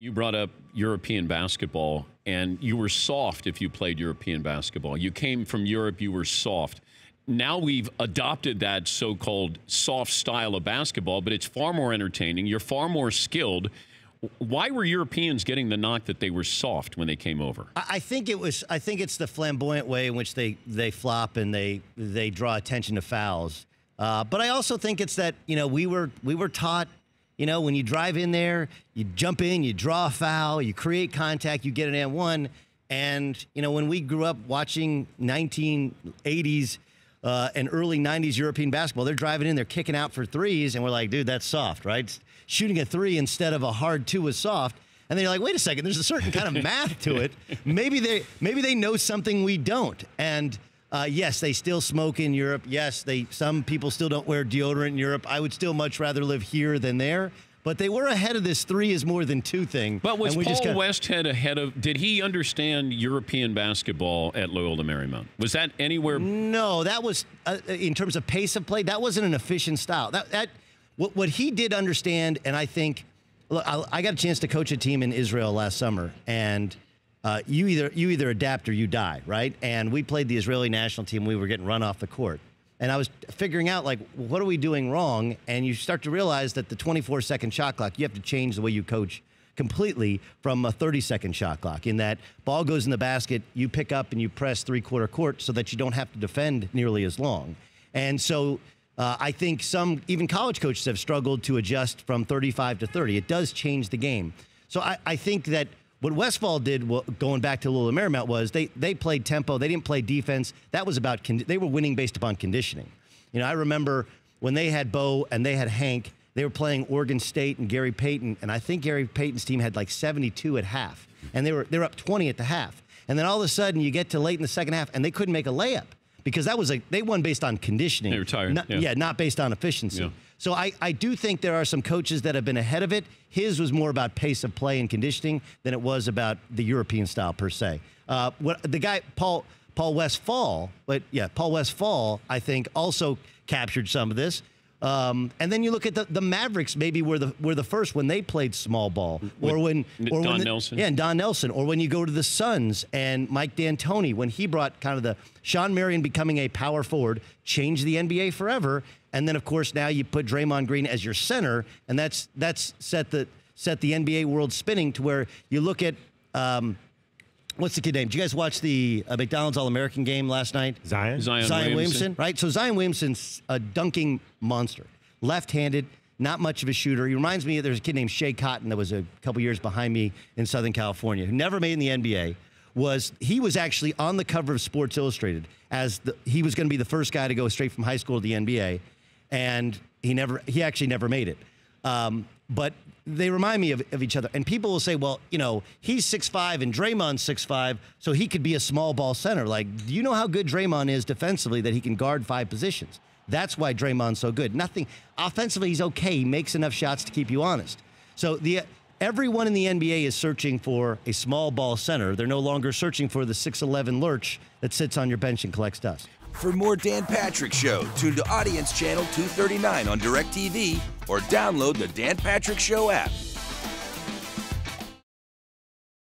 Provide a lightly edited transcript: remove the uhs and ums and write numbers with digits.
You brought up European basketball, and you were soft if you played European basketball. You came from Europe, you were soft. Now we've adopted that so-called soft style of basketball, but it's far more entertaining. You're far more skilled. Why were Europeans getting the knock that they were soft when they came over? I think it's the flamboyant way in which they flop and they draw attention to fouls. But I also think it's that, we were taught, when you drive in there, you jump in, you draw a foul, you create contact, you get an and one. And, when we grew up watching 1980s and early 90s European basketball, they're driving in, they're kicking out for threes, and we're like, dude, that's soft, right? Shooting a three instead of a hard two is soft. And then you're like, wait a second, there's a certain kind of math to it. Maybe they know something we don't. And yes, they still smoke in Europe. Yes, some people still don't wear deodorant in Europe. I would still much rather live here than there. But they were ahead of this three is more than two thing. But was Paul Westhead ahead of? Did he understand European basketball at Loyola Marymount? Was that anywhere? No, that was in terms of pace of play. That wasn't an efficient style. What he did understand, and I think, look, I got a chance to coach a team in Israel last summer, and you either adapt or you die, right? And we played the Israeli national team. We were getting run off the court. And I was figuring out, what are we doing wrong? And you start to realize that the 24-second shot clock, you have to change the way you coach completely from a 30-second shot clock. In that ball goes in the basket, you pick up and you press three-quarter court so that you don't have to defend nearly as long. And so I think even college coaches have struggled to adjust from 35 to 30. It does change the game. So I think that what Westphal did, going back to Loyola Marymount, was they played tempo. They didn't play defense. That was about they were winning based upon conditioning. I remember when they had Bo and they had Hank, they were playing Oregon State and Gary Payton, and I think Gary Payton's team had 72 at half, and they were up 20 at the half. And then all of a sudden you get to late in the second half, and they couldn't make a layup because they won based on conditioning. They were tired. Not based on efficiency. Yeah. So I do think there are some coaches that have been ahead of it. His was more about pace of play and conditioning than it was about the European style per se. The guy, Paul Westphal, Paul Westphal, I think, also captured some of this. And then you look at the Mavericks, maybe were the first when they played small ball, Don Nelson. Yeah, and Don Nelson, or when you go to the Suns and Mike D'Antoni, when he brought kind of the Sean Marion becoming a power forward, changed the NBA forever. And then, of course, now you put Draymond Green as your center, and that's set the NBA world spinning to where you look at what's the kid name? Did you guys watch the McDonald's All-American game last night? Zion Williamson, right? So Zion Williamson's a dunking monster, left-handed, not much of a shooter. He reminds me there's a kid named Shea Cotton that was a couple years behind me in Southern California who never made in the NBA. He was actually on the cover of Sports Illustrated as he was going to be the first guy to go straight from high school to the NBA. And he actually never made it. But they remind me of each other. And people will say, well, he's 6'5" and Draymond's 6'5", so he could be a small ball center. Do you know how good Draymond is defensively that he can guard 5 positions? That's why Draymond's so good. Offensively, he's okay. He makes enough shots to keep you honest. So everyone in the NBA is searching for a small ball center. They're no longer searching for the 6'11" lurch that sits on your bench and collects dust. For more Dan Patrick Show, tune to Audience Channel 239 on DirecTV or download the Dan Patrick Show app.